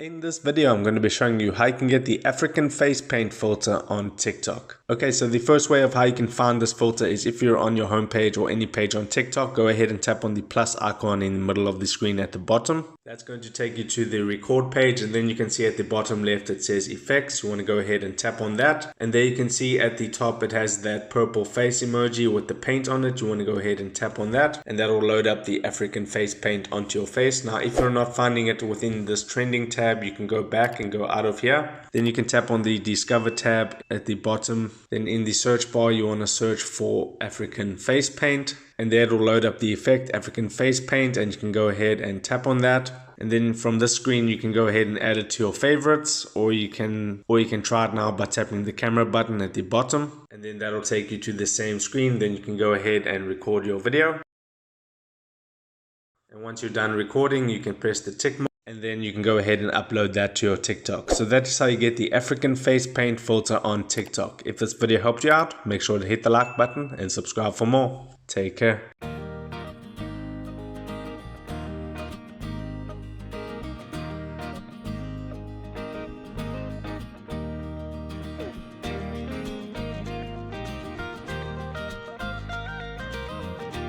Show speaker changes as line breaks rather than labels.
In this video, I'm going to be showing you how you can get the African face paint filter on TikTok. Okay, so the first way of how you can find this filter is if you're on your homepage or any page on TikTok, go ahead and tap on the plus icon in the middle of the screen at the bottom. That's going to take you to the record page, and then you can see at the bottom left it says effects. You want to go ahead and tap on that, and there you can see at the top it has that purple face emoji with the paint on it. You want to go ahead and tap on that, and that will load up the African face paint onto your face. Now if you're not finding it within this trending tab, you can go back and go out of here. Then you can tap on the discover tab at the bottom. Then in the search bar you want to search for African face paint, and there it will load up the effect African face paint, and you can go ahead and tap on that. And then from this screen you can go ahead and add it to your favorites, or you can try it now by tapping the camera button at the bottom, and then that'll take you to the same screen. Then you can go ahead and record your video, and once you're done recording you can press the tick mark, and then you can go ahead and upload that to your TikTok. So that's how you get the African face paint filter on TikTok. If this video helped you out, make sure to hit the like button and subscribe for more. Take care.